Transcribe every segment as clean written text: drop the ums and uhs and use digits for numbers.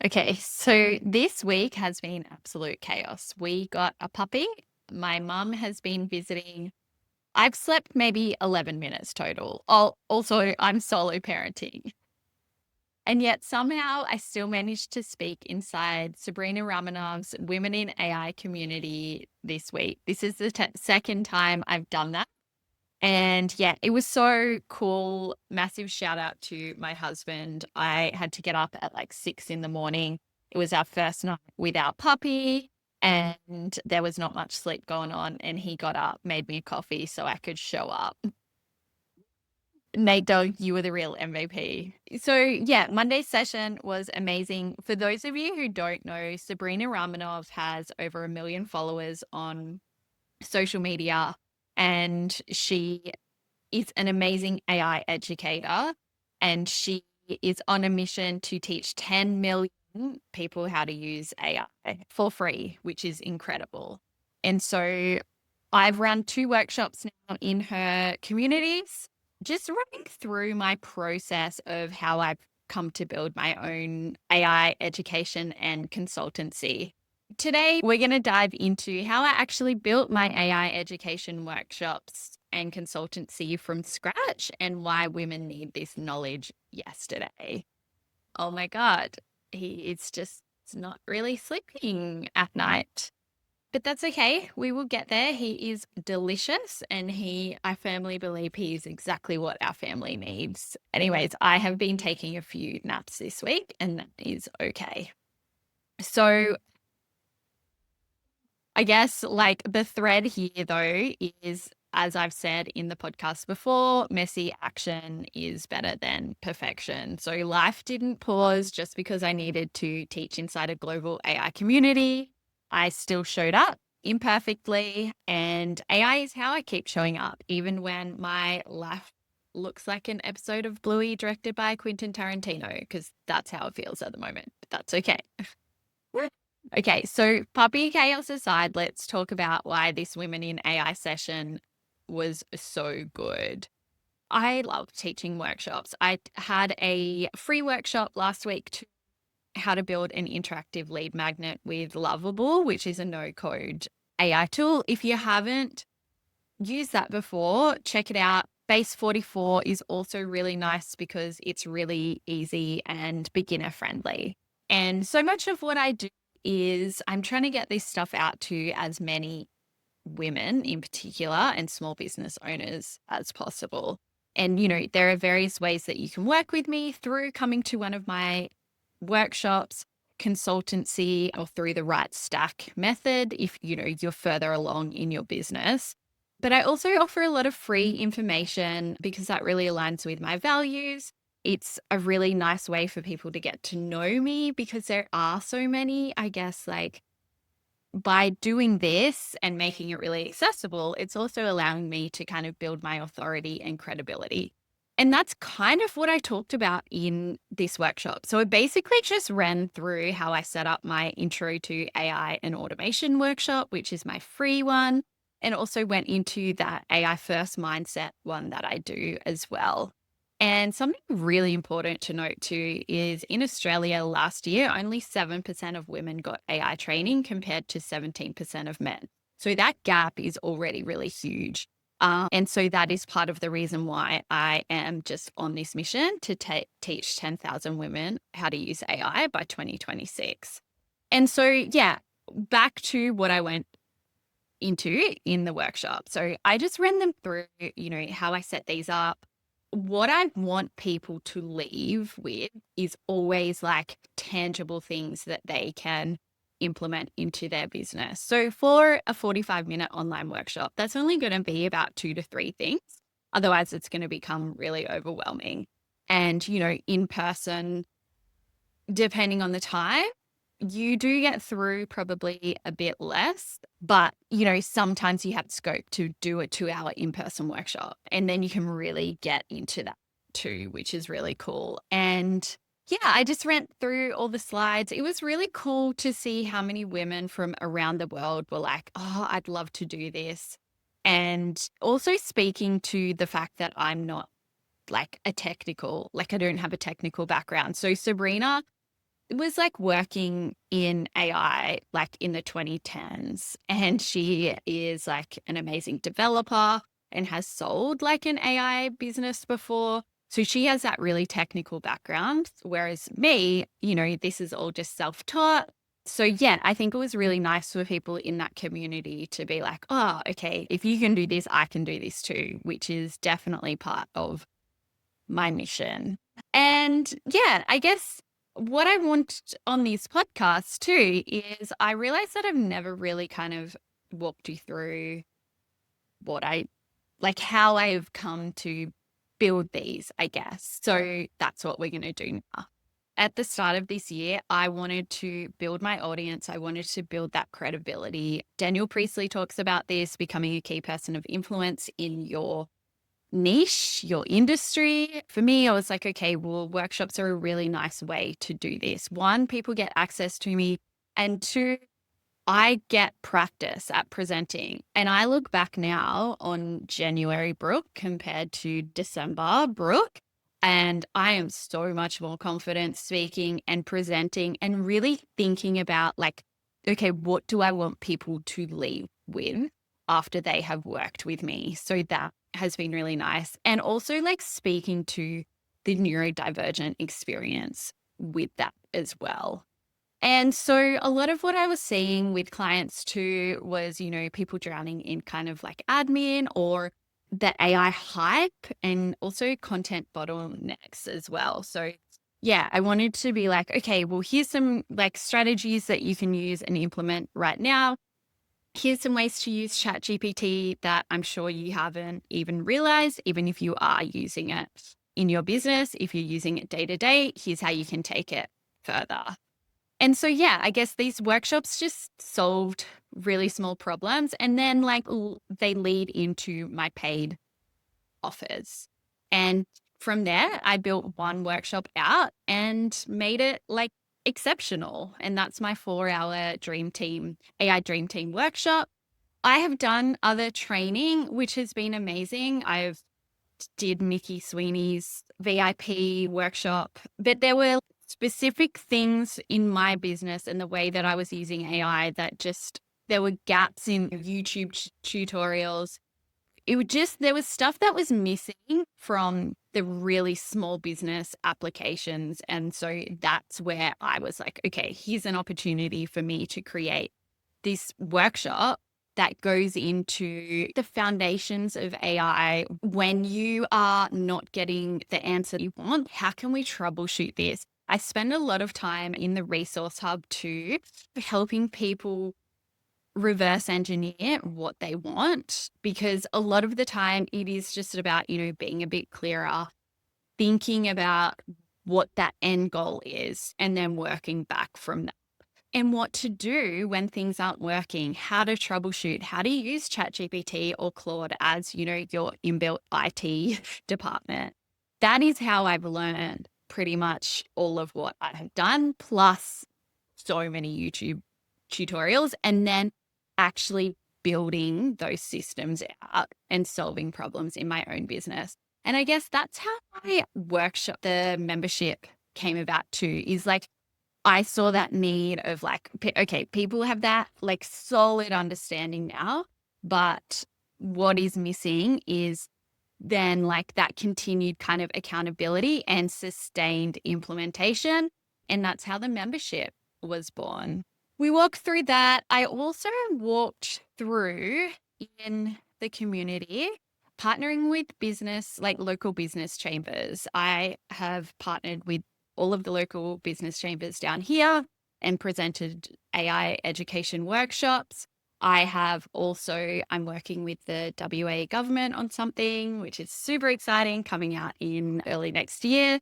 Okay, so this week has been absolute chaos. We got a puppy. My mum has been visiting. I've slept maybe 11 minutes total. Also, I'm solo parenting. And yet somehow I still managed to speak inside Sabrina Ovs Women in AI community this week. This is the second time I've done that. And yeah, it was so cool. Massive shout out to my husband. I had to get up at like 6 in the morning. It was our first night with our puppy, and there was not much sleep going on. And he got up, made me a coffee so I could show up. Nate Dogg, you were the real MVP. So yeah, Monday's session was amazing. For those of you who don't know, Sabrina Ramanov has over 1 million followers on social media, and she is an amazing AI educator, and she is on a mission to teach 10 million people how to use AI for free, which is incredible. And so I've run 2 workshops now in her communities, just running through my process of how I've come to build my own AI education and consultancy. Today, we're going to dive into how I actually built my AI education workshops and consultancy from scratch and why women need this knowledge yesterday. Oh my God, he is just not really sleeping at night. But that's okay. We will get there. He is delicious, and I firmly believe he is exactly what our family needs. Anyways, I have been taking a few naps this week, and that is okay. So I guess like the thread here though is, as I've said in the podcast before, messy action is better than perfection. So life didn't pause just because I needed to teach inside a global AI community. I still showed up imperfectly, and AI is how I keep showing up, even when my life looks like an episode of Bluey directed by Quentin Tarantino, because that's how it feels at the moment. But that's okay. Okay, so puppy chaos aside, let's talk about why this Women in AI session was so good. I love teaching workshops. I had a free workshop last week to how to build an interactive lead magnet with Lovable, which is a no-code AI tool. If you haven't used that before, check it out. Base 44 is also really nice because it's really easy and beginner friendly. And so much of what I do is I'm trying to get this stuff out to as many women in particular and small business owners as possible. And, there are various ways that you can work with me through coming to one of my workshops, consultancy, or through the right stack method if, you're further along in your business. But I also offer a lot of free information because that really aligns with my values. It's a really nice way for people to get to know me because there are so many, I guess, like by doing this and making it really accessible, it's also allowing me to kind of build my authority and credibility. And that's kind of what I talked about in this workshop. So it basically just ran through how I set up my intro to AI and automation workshop, which is my free one, and also went into that AI first mindset one that I do as well. And something really important to note too is in Australia last year, only 7% of women got AI training compared to 17% of men. So that gap is already really huge. And so that is part of the reason why I am just on this mission to teach 10,000 women how to use AI by 2026. And so, yeah, back to what I went into in the workshop. So I just ran them through, how I set these up. What I want people to leave with is always like tangible things that they can implement into their business. So for a 45-minute online workshop, that's only going to be about 2 to 3 things. Otherwise, it's going to become really overwhelming. And, in person, depending on the time, you do get through probably a bit less, but sometimes you have scope to do a 2-hour in-person workshop, and then you can really get into that too, which is really cool. And yeah, I just went through all the slides. It was really cool to see how many women from around the world were like, oh, I'd love to do this. And also speaking to the fact that I'm not like I don't have a technical background. So Sabrina was like working in AI like in the 2010s. And she is like an amazing developer and has sold like an AI business before. So she has that really technical background. Whereas me, this is all just self taught. So yeah, I think it was really nice for people in that community to be like, oh, okay, if you can do this, I can do this too, which is definitely part of my mission. And yeah, I guess what I want on these podcasts too is I realize that I've never really kind of walked you through what I like, how I've come to build these, I guess. So that's what we're going to do now. At the start of this year, I wanted to build my audience. I wanted to build that credibility. Daniel Priestley talks about this, becoming a key person of influence in your niche, your industry. For me, I was like, okay, well, workshops are a really nice way to do this. One, people get access to me. And two, I get practice at presenting. And I look back now on January Brooke compared to December Brooke. And I am so much more confident speaking and presenting and really thinking about like, okay, what do I want people to leave with after they have worked with me? So that has been really nice. And also like speaking to the neurodivergent experience with that as well. And so a lot of what I was seeing with clients too was, people drowning in kind of like admin or the AI hype and also content bottlenecks as well. So yeah, I wanted to be like, okay, well, here's some like strategies that you can use and implement right now. Here's some ways to use ChatGPT that I'm sure you haven't even realized, even if you are using it in your business. If you're using it day to day, here's how you can take it further. And so, yeah, I guess these workshops just solved really small problems. And then, like, they lead into my paid offers. And from there, I built one workshop out and made it like exceptional. And that's my 4-hour Dream Team, AI Dream Team workshop. I have done other training, which has been amazing. I've did Mickey Sweeney's VIP workshop, but there were specific things in my business and the way that I was using AI that just, there were gaps in YouTube tutorials. It would just, there was stuff that was missing from the really small business applications. And so that's where I was like, okay, here's an opportunity for me to create this workshop that goes into the foundations of AI. When you are not getting the answer you want, how can we troubleshoot this? I spend a lot of time in the resource hub too, helping people reverse engineer what they want, because a lot of the time it is just about, being a bit clearer, thinking about what that end goal is, and then working back from that. And what to do when things aren't working, how to troubleshoot, how to use ChatGPT or Claude as, your inbuilt IT department. That is how I've learned pretty much all of what I have done, plus so many YouTube tutorials, and then actually building those systems out and solving problems in my own business. And I guess that's how my workshop, the membership came about too, is like, I saw that need of like, okay, people have that like solid understanding now, but what is missing is then like that continued kind of accountability and sustained implementation. And that's how the membership was born. We walked through that. I also walked through in the community partnering with business, like local business chambers. I have partnered with all of the local business chambers down here and presented AI education workshops. I'm working with the WA government on something, which is super exciting, coming out in early next year.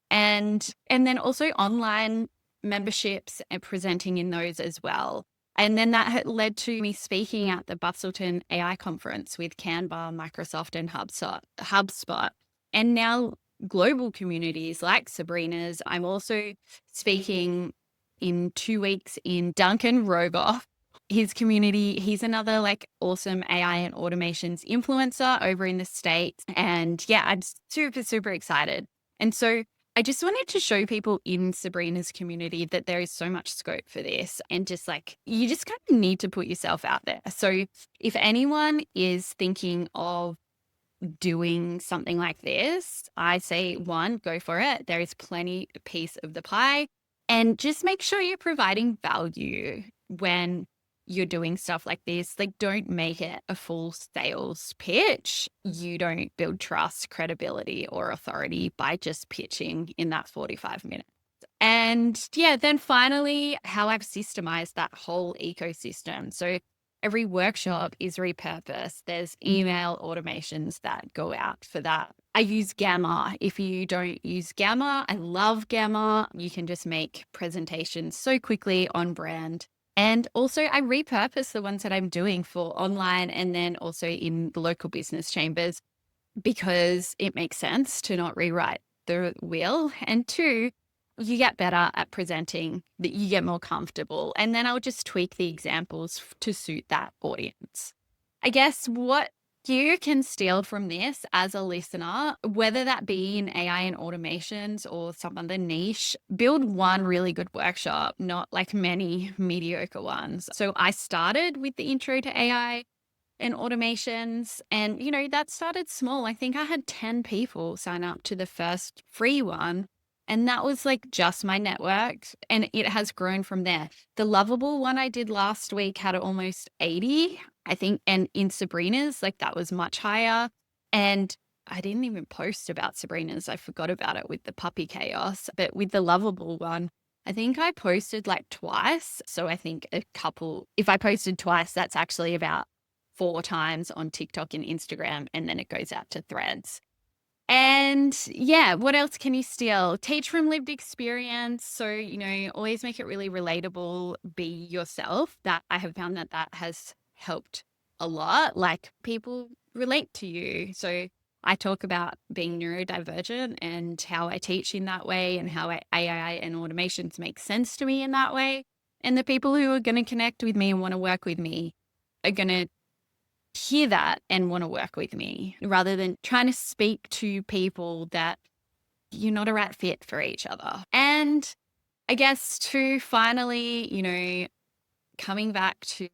And then also online memberships and presenting in those as well. And then that had led to me speaking at the Bustleton AI conference with Canva, Microsoft, and HubSpot. And now global communities like Sabrina's. I'm also speaking in 2 weeks in Duncan Rogoff, his community. He's another like awesome AI and automations influencer over in the States. And yeah, I'm super, super excited. And so I just wanted to show people in Sabrina's community that there is so much scope for this, and just like, you just kind of need to put yourself out there. So if anyone is thinking of doing something like this, I say, one, go for it. There is plenty piece of the pie, and just make sure you're providing value when you're doing stuff like this. Like, don't make it a full sales pitch. You don't build trust, credibility, or authority by just pitching in that 45 minutes. And yeah, then finally, how I've systemized that whole ecosystem. So every workshop is repurposed. There's email automations that go out for that. I use Gamma. If you don't use Gamma, I love Gamma. You can just make presentations so quickly on brand. And also, I repurpose the ones that I'm doing for online and then also in the local business chambers, because it makes sense to not rewrite the wheel. And two, you get better at presenting, that you get more comfortable. And then I'll just tweak the examples to suit that audience. I guess what you can steal from this as a listener, whether that be in AI and automations or some other niche, build one really good workshop, not like many mediocre ones. So I started with the intro to AI and automations, and that started small. I think I had 10 people sign up to the first free one, and that was like just my network, and it has grown from there. The Lovable one I did last week had almost 80, I think, and in Sabrina's, like, that was much higher. And I didn't even post about Sabrina's. I forgot about it with the puppy chaos. But with the Lovable one, I think I posted like twice. So I think if I posted twice, that's actually about 4 times on TikTok and Instagram, and then it goes out to Threads. And yeah, what else can you steal? Teach from lived experience. So, always make it really relatable, be yourself. That I have found that has helped a lot. Like, people relate to you. So I talk about being neurodivergent and how I teach in that way, and how AI and automations make sense to me in that way. And the people who are going to connect with me and want to work with me are going to hear that and want to work with me, rather than trying to speak to people that you're not a right fit for each other. And I guess to finally, coming back to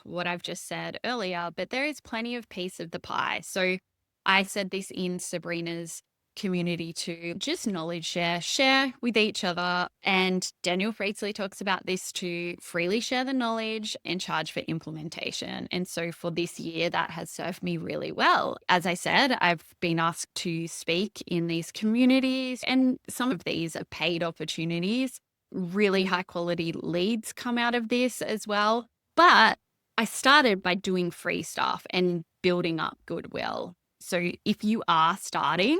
what I've just said earlier, but there is plenty of piece of the pie. So I said this in Sabrina's community to just knowledge share with each other. And Daniel Freesley talks about this, to freely share the knowledge and charge for implementation. And so for this year, that has served me really well. As I said, I've been asked to speak in these communities, and some of these are paid opportunities. Really high quality leads come out of this as well. But I started by doing free stuff and building up goodwill. So if you are starting,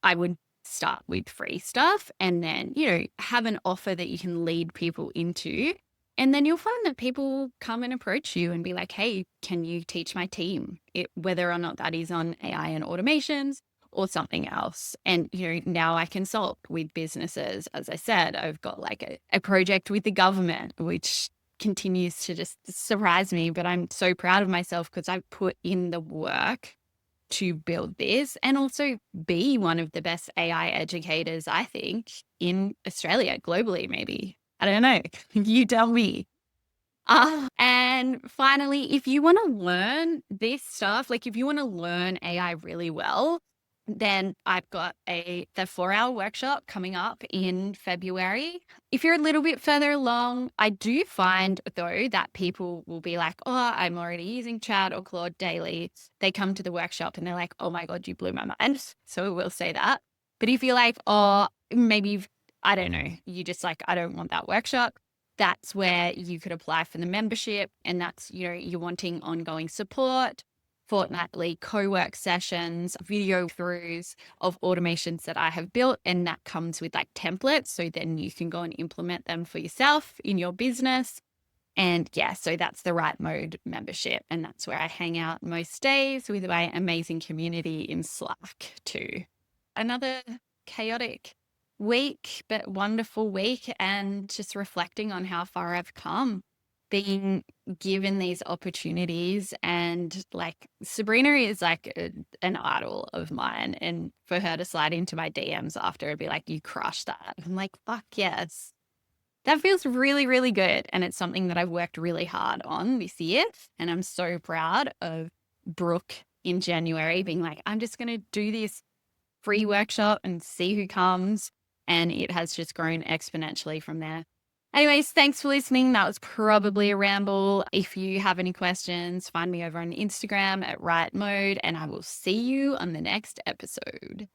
I would start with free stuff, and then, have an offer that you can lead people into. And then you'll find that people will come and approach you and be like, hey, can you teach my team? Whether or not that is on AI and automations or something else. And, now I consult with businesses. As I said, I've got like a project with the government, which continues to just surprise me, but I'm so proud of myself because I've put in the work to build this, and also be one of the best AI educators, I think, in Australia, globally, maybe. I don't know. You tell me. And finally, if you want to learn this stuff, like if you want to learn AI really well, then I've got the 4-hour workshop coming up in February. If you're a little bit further along, I do find, though, that people will be like, oh, I'm already using Chat or Claude daily. They come to the workshop and they're like, oh my God, you blew my mind. So we'll say that. But if you're like, oh, maybe, I don't know, you just like, I don't want that workshop, that's where you could apply for the membership. And that's, you're wanting ongoing support, fortnightly co-work sessions, video throughs of automations that I have built. And that comes with like templates. So then you can go and implement them for yourself in your business. And yeah, so that's the Right Mode membership. And that's where I hang out most days with my amazing community in Slack too. Another chaotic week, but wonderful week, and just reflecting on how far I've come. being given these opportunities, and like Sabrina is like an idol of mine, and for her to slide into my DMs after and be like, you crushed that. I'm like, fuck yes. That feels really, really good. And it's something that I've worked really hard on this year. And I'm so proud of Brooke in January being like, I'm just going to do this free workshop and see who comes. And it has just grown exponentially from there. Anyways, thanks for listening. That was probably a ramble. If you have any questions, find me over on Instagram at Right Mode, and I will see you on the next episode.